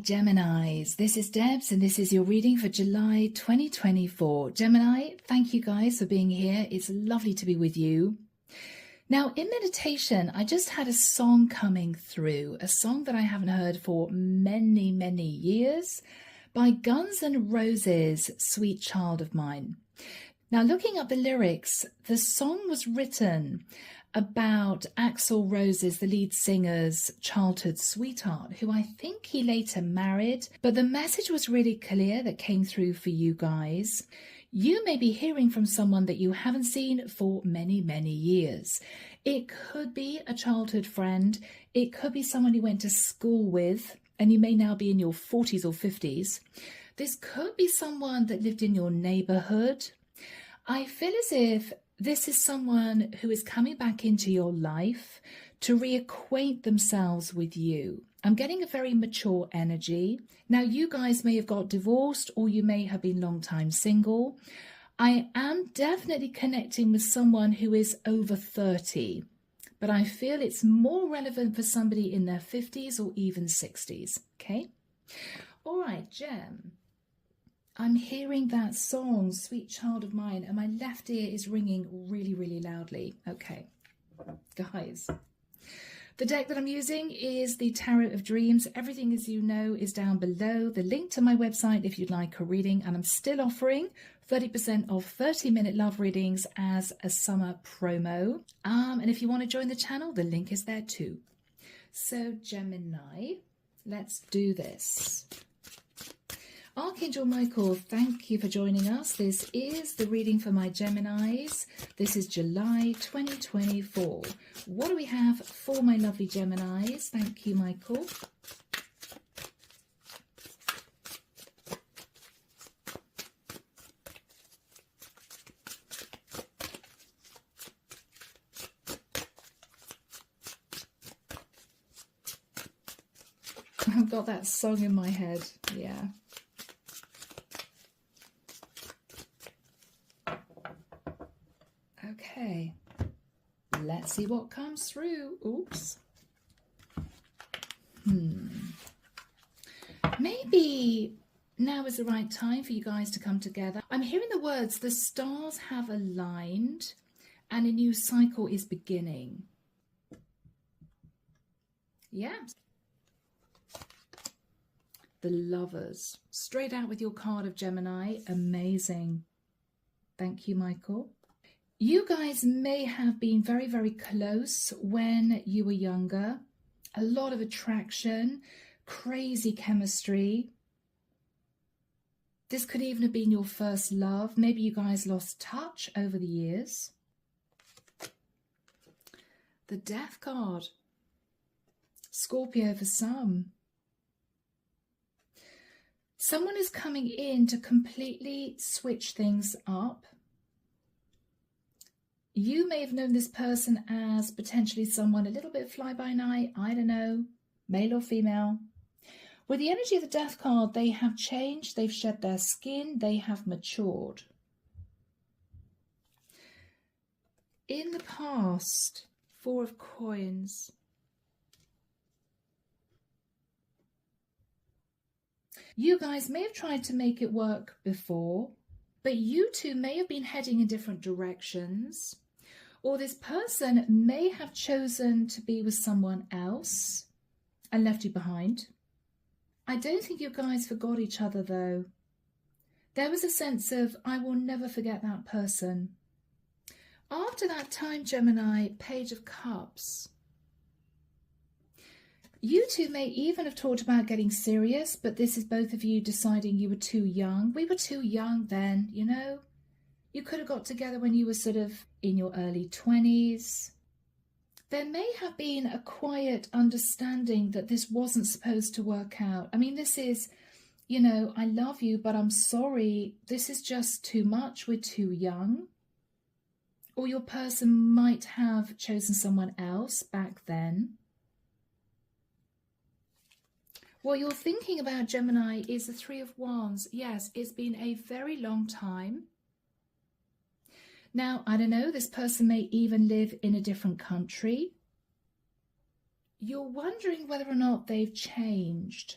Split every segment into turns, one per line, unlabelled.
Geminis. This is Debs and this is your reading for July 2024. Gemini, thank you guys for being here. It's lovely to be with you. Now, in meditation, I just had a song coming through, a song that I haven't heard for many, many years by Guns N' Roses, Sweet Child of Mine. Now, looking up the lyrics, the song was written about Axl Rose's, the lead singer's childhood sweetheart, who I think he later married, but the message was really clear that came through for you guys. You may be hearing from someone that you haven't seen for many, many years. It could be a childhood friend. It could be someone you went to school with, and you may now be in your 40s or 50s. This could be someone that lived in your neighborhood. I feel as if this is someone who is coming back into your life to reacquaint themselves with you. I'm getting a very mature energy. Now, you guys may have got divorced or you may have been long time single. I am definitely connecting with someone who is over 30, but I feel it's more relevant for somebody in their 50s or even 60s, okay? All right, Gem. I'm hearing that song, Sweet Child of Mine, and my left ear is ringing really, really loudly. Okay, guys. The deck that I'm using is the Tarot of Dreams. Everything, as you know, is down below. The link to my website if you'd like a reading, and I'm still offering 30% off 30-minute love readings as a summer promo. And if you want to join the channel, the link is there too. So, Gemini, let's do this. Archangel Michael, thank you for joining us. This is the reading for my Geminis. This is July 2024. What do we have for my lovely Geminis? Thank you, Michael. I've got that song in my head, yeah. Okay, let's see what comes through. Oops. Maybe now is the right time for you guys to come together. I'm hearing the words, the stars have aligned and a new cycle is beginning. Yeah. The Lovers. Straight out with your card of Gemini. Amazing. Thank you, Michael. You guys may have been very, very close when you were younger. A lot of attraction, crazy chemistry. This could even have been your first love. Maybe you guys lost touch over the years. The Death card. Scorpio for some. Someone is coming in to completely switch things up. You may have known this person as potentially someone a little bit fly-by-night, I don't know, male or female. With the energy of the Death card, they have changed, they've shed their skin, they have matured. In the past, Four of Coins. You guys may have tried to make it work before, but you two may have been heading in different directions. Or this person may have chosen to be with someone else and left you behind. I don't think you guys forgot each other though. There was a sense of, I will never forget that person. After that time, Gemini, Page of Cups. You two may even have talked about getting serious, but this is both of you deciding you were too young. We were too young then, you know. You could have got together when you were sort of in your early 20s. There may have been a quiet understanding that this wasn't supposed to work out. I mean, this is, you know, I love you, but I'm sorry. This is just too much. We're too young. Or your person might have chosen someone else back then. What you're thinking about, Gemini, is the Three of Wands. Yes, it's been a very long time. Now, I don't know, this person may even live in a different country. You're wondering whether or not they've changed.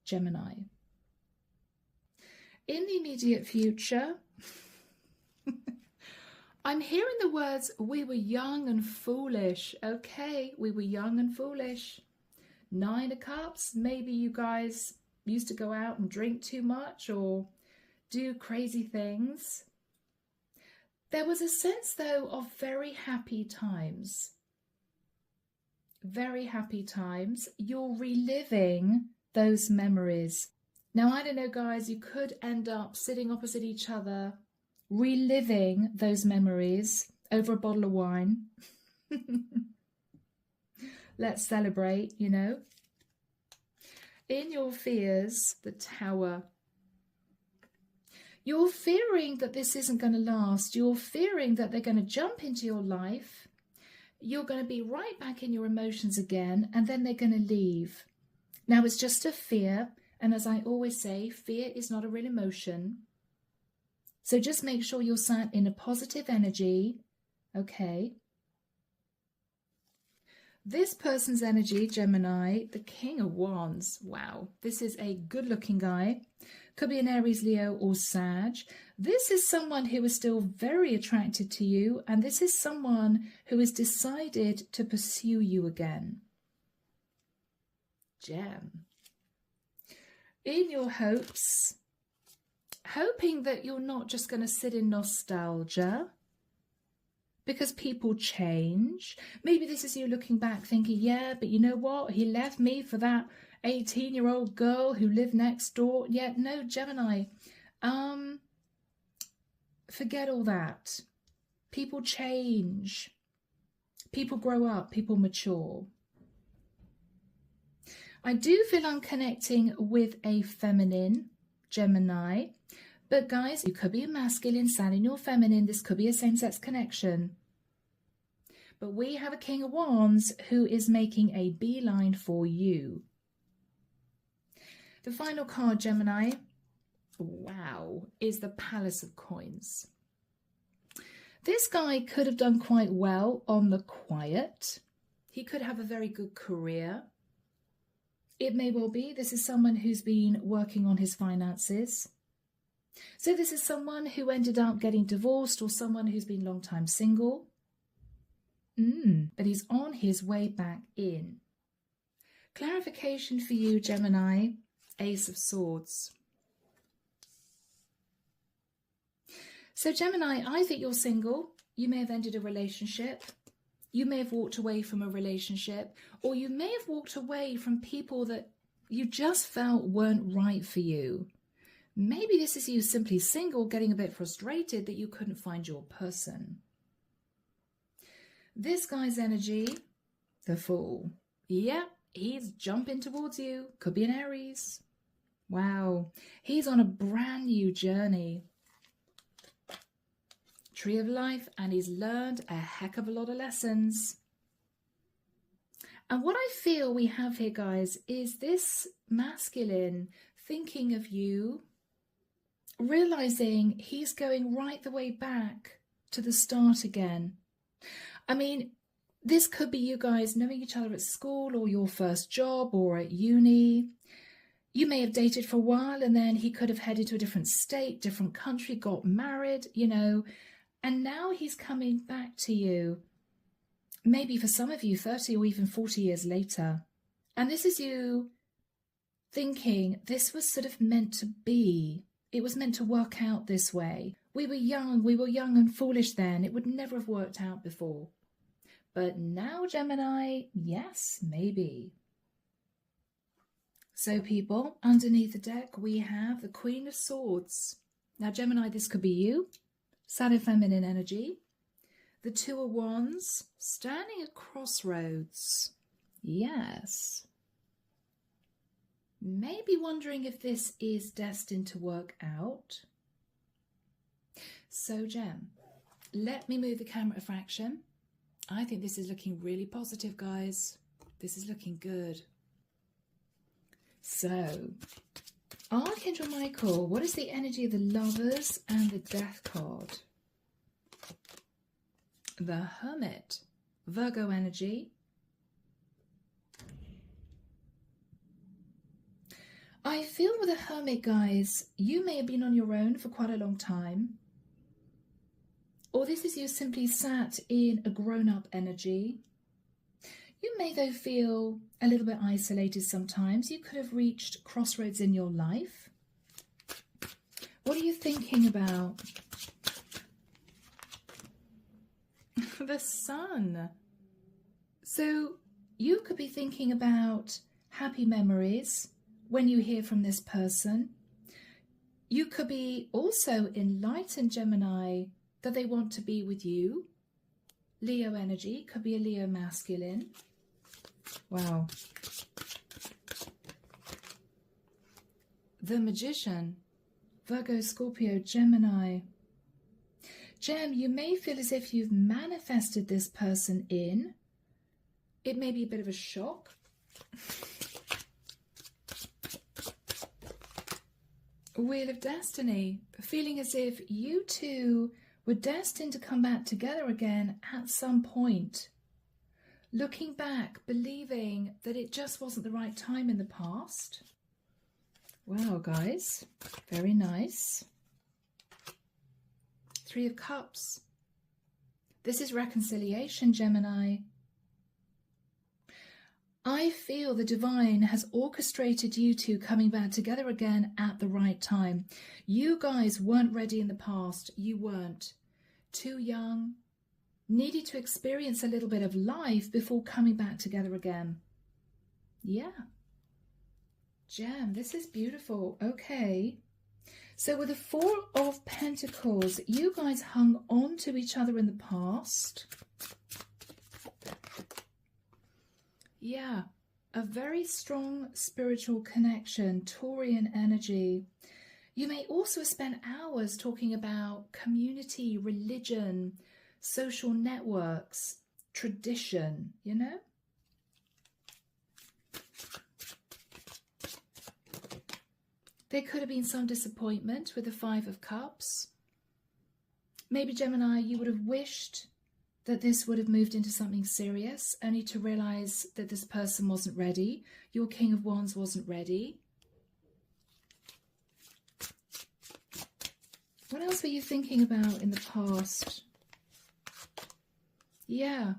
Gemini. In the immediate future, I'm hearing the words, we were young and foolish. Okay, we were young and foolish. 9 of Cups, maybe you guys used to go out and drink too much or do crazy things. There was a sense, though, of very happy times. Very happy times. You're reliving those memories. Now, I don't know, guys, you could end up sitting opposite each other, reliving those memories over a bottle of wine. Let's celebrate, you know. In your fears, the Tower. You're fearing that this isn't going to last. You're fearing that they're going to jump into your life. You're going to be right back in your emotions again, and then they're going to leave. Now, it's just a fear. And as I always say, fear is not a real emotion. So just make sure you're sat in a positive energy. Okay. This person's energy, Gemini, the King of Wands. Wow. This is a good-looking guy. Could be an Aries, Leo, or Sag. This is someone who is still very attracted to you. And this is someone who has decided to pursue you again. Gem. In your hopes, hoping that you're not just going to sit in nostalgia because people change. Maybe this is you looking back thinking, yeah, but you know what? He left me for that 18-year-old girl who lived next door. Yeah, no, Gemini. Forget all that. People change. People grow up. People mature. I do feel I'm connecting with a feminine Gemini, but guys, you could be a masculine, sat in your feminine. This could be a same-sex connection. But we have a King of Wands who is making a beeline for you. The final card, Gemini, wow, is the Palace of Coins. This guy could have done quite well on the quiet. He could have a very good career. It may well be this is someone who's been working on his finances. So this is someone who ended up getting divorced or someone who's been long time single. But he's on his way back in. Clarification for you, Gemini, Ace of Swords. So Gemini, I think you're single. You may have ended a relationship. You may have walked away from a relationship, or you may have walked away from people that you just felt weren't right for you. Maybe this is you simply single, getting a bit frustrated that you couldn't find your person. This guy's energy, the Fool. Yep, he's jumping towards you. Could be an Aries. Wow, he's on a brand new journey. Tree of Life, and he's learned a heck of a lot of lessons. And what I feel we have here, guys, is this masculine thinking of you, realizing he's going right the way back to the start again. I mean, this could be you guys knowing each other at school or your first job or at uni. You may have dated for a while and then he could have headed to a different state, different country, got married, you know, and now he's coming back to you, maybe for some of you 30 or even 40 years later. And this is you thinking this was sort of meant to be. It was meant to work out this way. We were young and foolish then. It would never have worked out before. But now, Gemini, yes, maybe. So people, underneath the deck, we have the Queen of Swords. Now, Gemini, this could be you. Sat feminine energy. The Two of Wands, standing at crossroads. Yes. Maybe wondering if this is destined to work out. So, Gem, let me move the camera a fraction. I think this is looking really positive, guys. This is looking good. So, Archangel Michael, what is the energy of the Lovers and the Death card? The Hermit, Virgo energy. I feel with the Hermit, guys, you may have been on your own for quite a long time. Or this is you simply sat in a grown-up energy. You may, though, feel a little bit isolated sometimes. You could have reached crossroads in your life. What are you thinking about? The Sun. So you could be thinking about happy memories when you hear from this person. You could be also enlightened, Gemini, that they want to be with you. Leo energy, could be a Leo masculine. Wow. The Magician, Virgo, Scorpio, Gemini. Gem, you may feel as if you've manifested this person in. It may be a bit of a shock. Wheel of Destiny, feeling as if you two were destined to come back together again at some point. Looking back, believing that it just wasn't the right time in the past. Wow, guys, very nice. Three of Cups. This is reconciliation, Gemini. I feel the divine has orchestrated you two coming back together again at the right time. You guys weren't ready in the past. You weren't. Too young. Needed to experience a little bit of life before coming back together again. Yeah. Gem, this is beautiful. Okay. So with the Four of Pentacles, you guys hung on to each other in the past. Yeah, a very strong spiritual connection, Taurian energy. You may also spend hours talking about community, religion, social networks, tradition, you know? There could have been some disappointment with the Five of Cups. Maybe, Gemini, you would have wished that this would have moved into something serious, only to realize that this person wasn't ready. Your King of Wands wasn't ready. What else were you thinking about in the past? Yeah,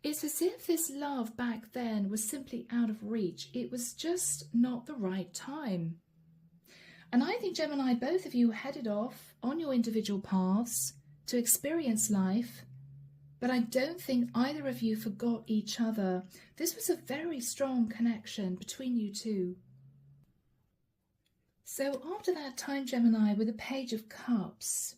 it's as if this love back then was simply out of reach. It was just not the right time. And I think, Gemini, both of you headed off on your individual paths to experience life. But I don't think either of you forgot each other. This was a very strong connection between you two. So after that time, Gemini, with the Page of Cups,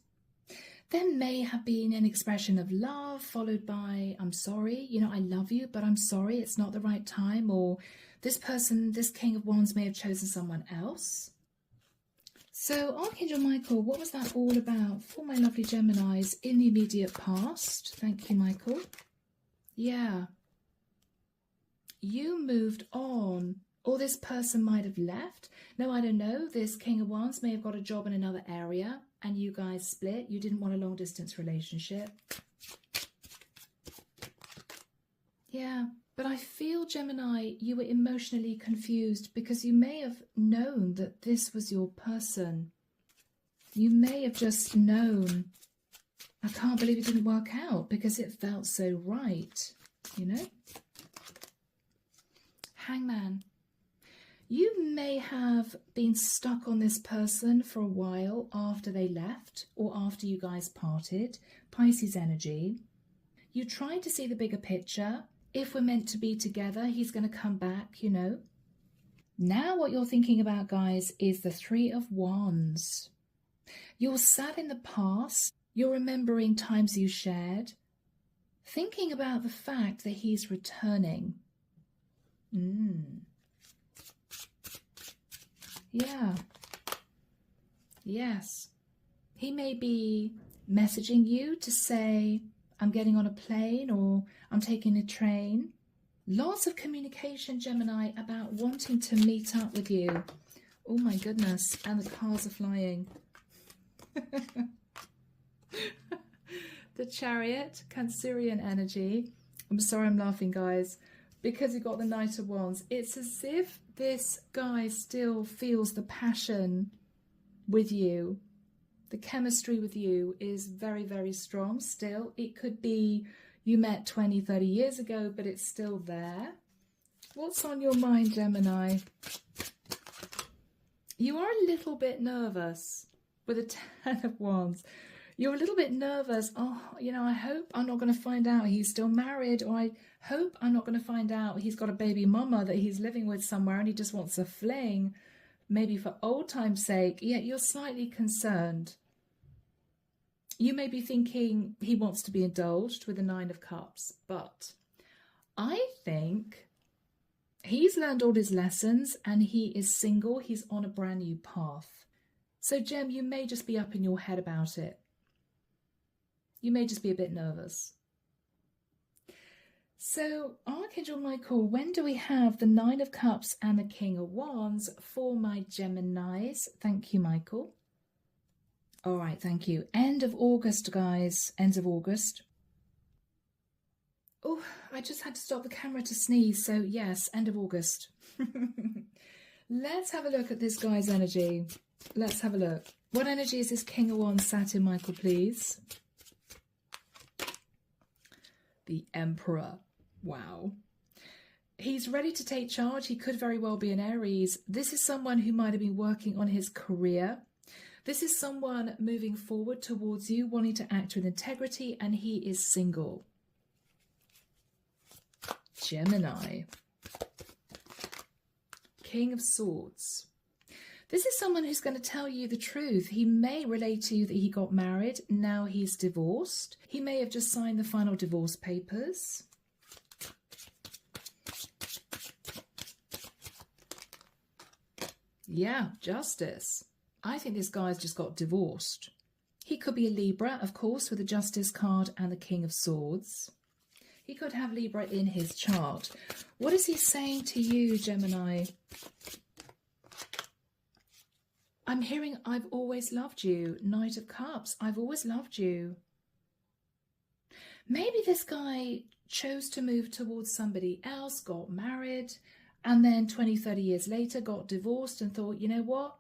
there may have been an expression of love followed by, I'm sorry, you know, I love you, but I'm sorry, it's not the right time. Or this person, this King of Wands may have chosen someone else. So, Archangel Michael, what was that all about for my lovely Geminis in the immediate past? Thank you, Michael. Yeah. You moved on, or this person might have left. No, I don't know. This King of Wands may have got a job in another area and you guys split. You didn't want a long-distance relationship. Yeah. But I feel, Gemini, you were emotionally confused because you may have known that this was your person. You may have just known, I can't believe it didn't work out because it felt so right, you know? Hangman. You may have been stuck on this person for a while after they left or after you guys parted. Pisces energy. You tried to see the bigger picture. If we're meant to be together, he's going to come back, you know. Now what you're thinking about, guys, is the Three of Wands. You're sad in the past. You're remembering times you shared. Thinking about the fact that he's returning. Yeah. Yes. He may be messaging you to say, I'm getting on a plane or I'm taking a train. Lots of communication, Gemini, about wanting to meet up with you. Oh my goodness, and the cars are flying. The Chariot, Cancerian energy. I'm sorry I'm laughing, guys, because you've got the Knight of Wands. It's as if this guy still feels the passion with you. The chemistry with you is very, very strong still. It could be you met 20, 30 years ago, but it's still there. What's on your mind, Gemini? You are a little bit nervous with a 10 of Wands. You're a little bit nervous. Oh, you know, I hope I'm not going to find out he's still married, or I hope I'm not going to find out he's got a baby mama that he's living with somewhere and he just wants a fling, maybe for old time's sake. Yet you're slightly concerned. You may be thinking he wants to be indulged with the 9 of Cups, but I think he's learned all his lessons and he is single. He's on a brand new path. So, Gem, you may just be up in your head about it. You may just be a bit nervous. So, Archangel Michael, when do we have the 9 of Cups and the King of Wands for my Geminis? Thank you, Michael. All right, thank you. End of August, guys. End of August. Oh, I just had to stop the camera to sneeze. So, yes, end of August. Let's have a look at this guy's energy. Let's have a look. What energy is this King of Wands sat in, Michael, please? The Emperor. Wow. He's ready to take charge. He could very well be an Aries. This is someone who might have been working on his career. This is someone moving forward towards you, wanting to act with integrity, and he is single. Gemini. King of Swords. This is someone who's going to tell you the truth. He may relate to you that he got married, now he's divorced. He may have just signed the final divorce papers. Yeah, Justice. I think this guy's just got divorced. He could be a Libra, of course, with the Justice card and the King of Swords. He could have Libra in his chart. What is he saying to you, Gemini? I'm hearing, I've always loved you. Knight of Cups, I've always loved you. Maybe this guy chose to move towards somebody else, got married, and then 20, 30 years later got divorced and thought, you know what?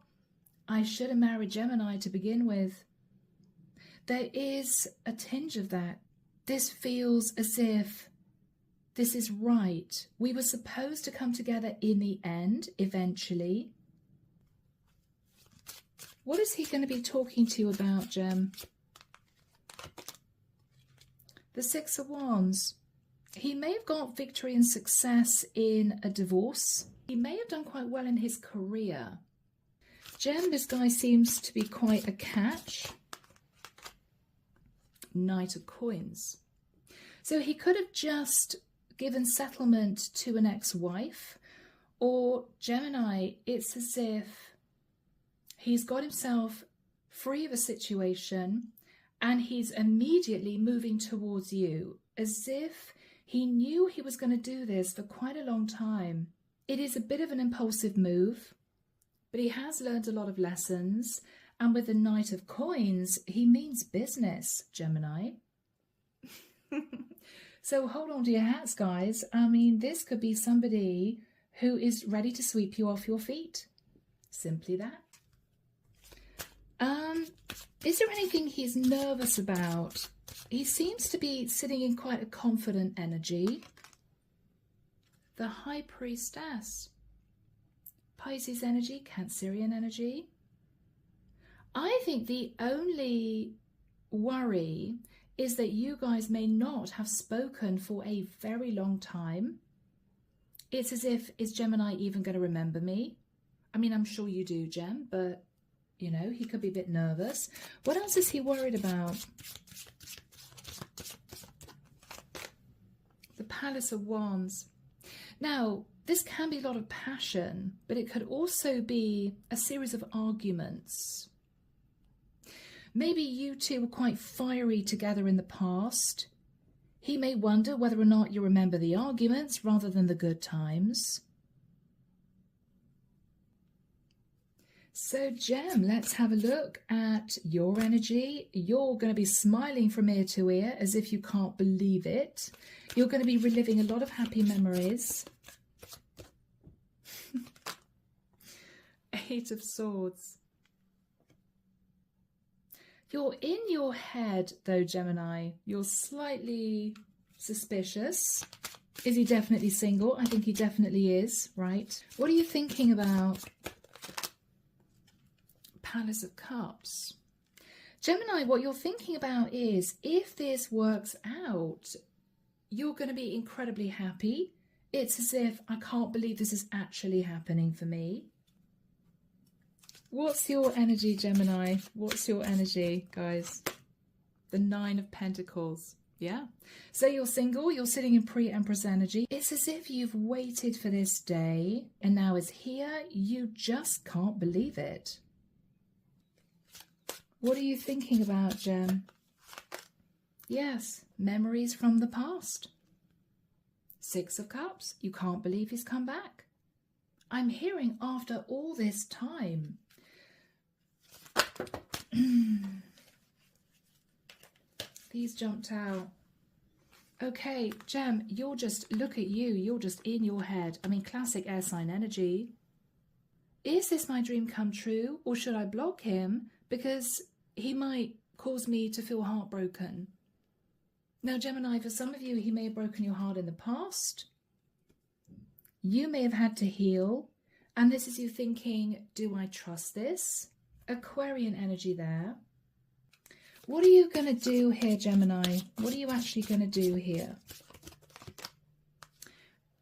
I should have married Gemini to begin with. There is a tinge of that. This feels as if this is right. We were supposed to come together in the end, eventually. What is he going to be talking to you about, Gem? The 6 of Wands. He may have got victory and success in a divorce. He may have done quite well in his career. Gem, this guy seems to be quite a catch. Knight of Coins. So he could have just given settlement to an ex-wife, or Gemini, it's as if he's got himself free of a situation and he's immediately moving towards you, as if he knew he was going to do this for quite a long time. It is a bit of an impulsive move, but he has learned a lot of lessons. And with the Knight of Coins, he means business, Gemini. So hold on to your hats, guys. I mean, this could be somebody who is ready to sweep you off your feet. Simply that. Is there anything he's nervous about? He seems to be sitting in quite a confident energy. The High Priestess. Pisces energy, Cancerian energy. I think the only worry is that you guys may not have spoken for a very long time. It's as if, is Gemini even going to remember me? I mean, I'm sure you do, Gem, but, you know, he could be a bit nervous. What else is he worried about? The Palace of Wands. Now, this can be a lot of passion, but it could also be a series of arguments. Maybe you two were quite fiery together in the past. He may wonder whether or not you remember the arguments rather than the good times. So Gem, let's have a look at your energy. You're going to be smiling from ear to ear as if you can't believe it. You're going to be reliving a lot of happy memories. Eight of Swords. You're in your head though, Gemini. You're slightly suspicious. Is he definitely single? I think he definitely is, right? What are you thinking about? Palace of Cups. Gemini, what you're thinking about is, if this works out, you're going to be incredibly happy. It's as if, I can't believe this is actually happening for me. What's your energy, Gemini? What's your energy, guys? The Nine of Pentacles. Yeah. So you're single, you're sitting in pre-Empress energy. It's as if you've waited for this day and now it's here. You just can't believe it. What are you thinking about, Gem? Yes, memories from the past. Six of Cups. You can't believe he's come back. I'm hearing after all this time. These jumped out. Okay, Gem, you're just, look at you. You're just in your head. I mean, classic air sign energy. Is this my dream come true, or should I block him because he might cause me to feel heartbroken? Now, Gemini, for some of you, he may have broken your heart in the past. You may have had to heal. And this is you thinking, do I trust this? Aquarian energy there. What are you going to do here, Gemini? What are you actually going to do here?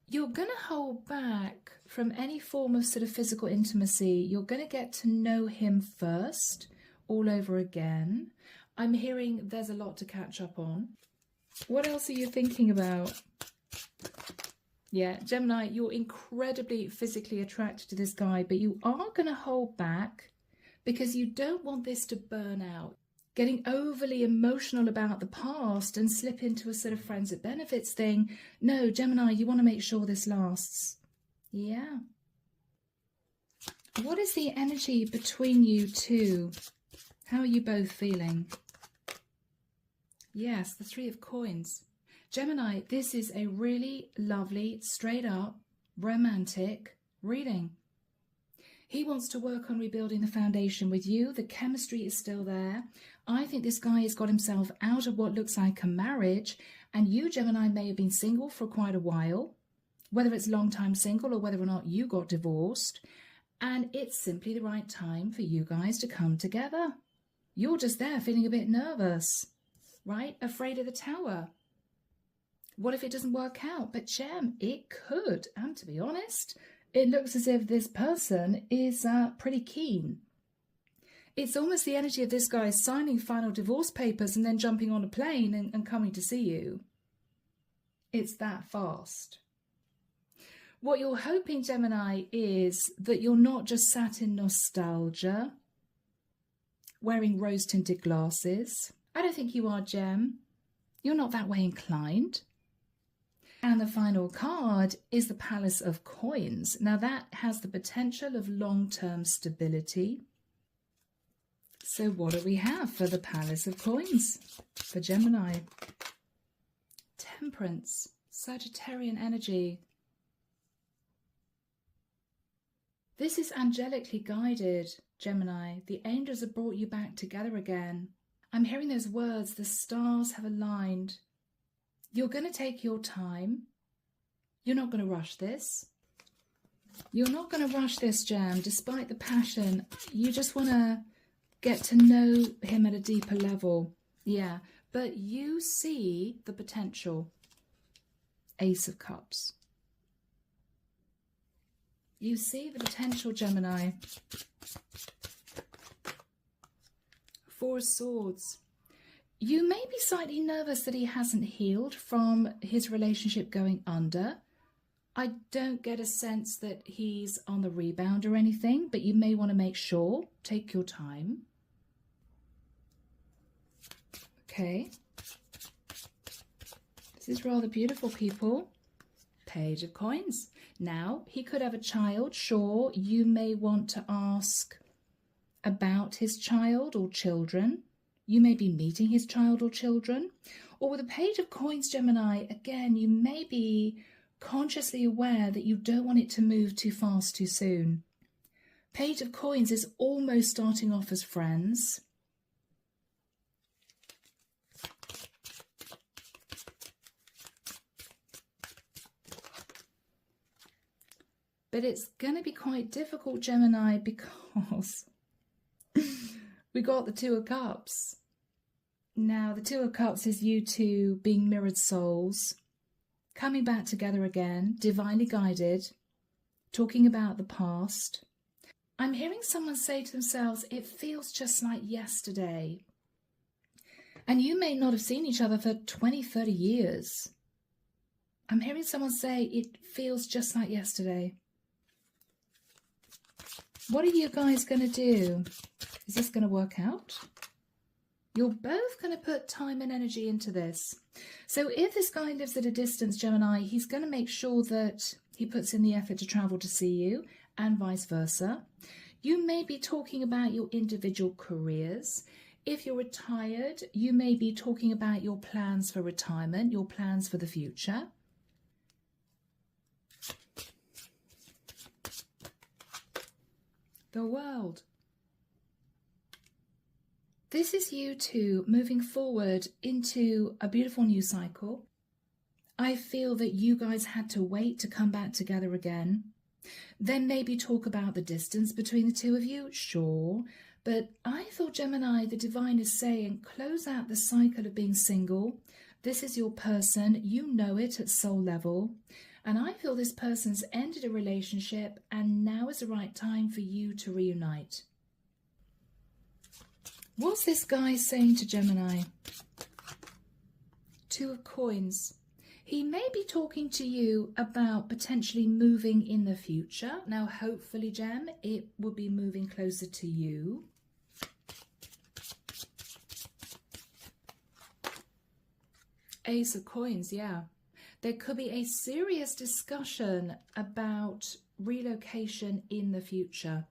You're going to hold back from any form of sort of physical intimacy. You're going to get to know him first, all over again. I'm hearing there's a lot to catch up on. What else are you thinking about? Yeah, Gemini, you're incredibly physically attracted to this guy, but you are going to hold back because you don't want this to burn out. Getting overly emotional about the past and slip into a sort of friends with benefits thing. No, Gemini, you want to make sure this lasts. Yeah. What is the energy between you two? How are you both feeling? Yes, the Three of Coins. Gemini, this is a really lovely, straight up, romantic reading. He wants to work on rebuilding the foundation with you. The chemistry is still there. I think this guy has got himself out of what looks like a marriage, and you, Gemini, may have been single for quite a while, whether it's long time single or whether or not you got divorced, and it's simply the right time for you guys to come together. You're just there feeling a bit nervous, right? Afraid of the Tower. What if it doesn't work out? But Gem, it could. And to be honest, it looks as if this person is pretty keen. It's almost the energy of this guy signing final divorce papers and then jumping on a plane and coming to see you. It's that fast. What you're hoping, Gemini, is that you're not just sat in nostalgia, wearing rose-tinted glasses. I don't think you are, Gem. You're not that way inclined. And the final card is the Palace of Coins. Now that has the potential of long-term stability. So what do we have for the Palace of Coins for Gemini? Temperance, Sagittarian energy. This is angelically guided, Gemini. The angels have brought you back together again. I'm hearing those words, the stars have aligned. You're going to take your time. You're not going to rush this. You're not going to rush this, Gem, despite the passion. You just want to get to know him at a deeper level. Yeah, but you see the potential. Ace of Cups. You see the potential, Gemini. Four of Swords. You may be slightly nervous that he hasn't healed from his relationship going under. I don't get a sense that he's on the rebound or anything, but you may want to make sure. Take your time. Okay. This is rather beautiful, people. Page of Coins. Now, he could have a child. Sure, you may want to ask about his child or children. You may be meeting his child or children. Or with a Page of Coins, Gemini, again, you may be consciously aware that you don't want it to move too fast too soon. Page of Coins is almost starting off as friends. But it's going to be quite difficult, Gemini, because we got the Two of Cups. Now, the Two of Cups is you two being mirrored souls, coming back together again, divinely guided, talking about the past. I'm hearing someone say to themselves, it feels just like yesterday. And you may not have seen each other for 20, 30 years. I'm hearing someone say, it feels just like yesterday. What are you guys going to do? Is this going to work out? You're both going to put time and energy into this. So if this guy lives at a distance, Gemini, he's going to make sure that he puts in the effort to travel to see you, and vice versa. You may be talking about your individual careers. If you're retired, you may be talking about your plans for retirement, your plans for the future. The World. This is you two moving forward into a beautiful new cycle. I feel that you guys had to wait to come back together again. Then maybe talk about the distance between the two of you, sure. But I feel, Gemini, the divine is saying, close out the cycle of being single. This is your person. You know it at soul level. And I feel this person's ended a relationship and now is the right time for you to reunite. What's this guy saying to Gemini? Two of Coins. He may be talking to you about potentially moving in the future. Now, hopefully, Gem, it will be moving closer to you. Ace of Coins, yeah. There could be a serious discussion about relocation in the future.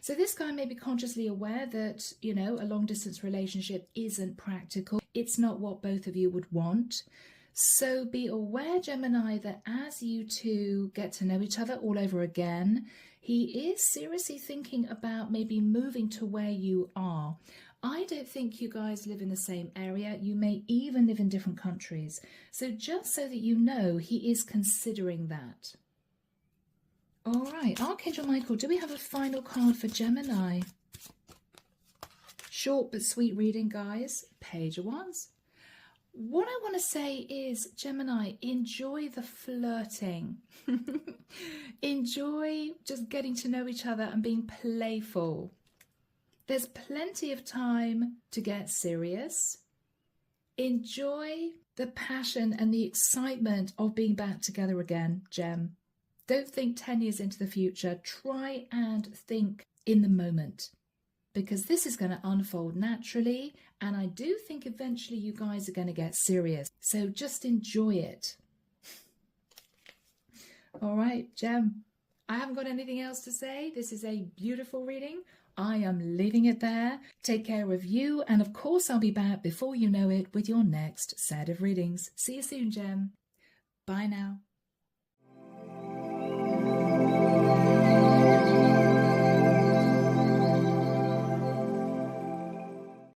So this guy may be consciously aware that, you know, a long distance relationship isn't practical. It's not what both of you would want. So be aware, Gemini, that as you two get to know each other all over again, he is seriously thinking about maybe moving to where you are. I don't think you guys live in the same area. You may even live in different countries. So just so that you know, he is considering that. All right, Archangel Michael, do we have a final card for Gemini? Short but sweet reading, guys. Page of Wands. What I want to say is, Gemini, enjoy the flirting. Enjoy just getting to know each other and being playful. There's plenty of time to get serious. Enjoy the passion and the excitement of being back together again, Gem. Don't think 10 years into the future. Try and think in the moment, because this is going to unfold naturally. And I do think eventually you guys are going to get serious. So just enjoy it. All right, Gem, I haven't got anything else to say. This is a beautiful reading. I am leaving it there. Take care of you. And of course, I'll be back before you know it with your next set of readings. See you soon, Gem. Bye now.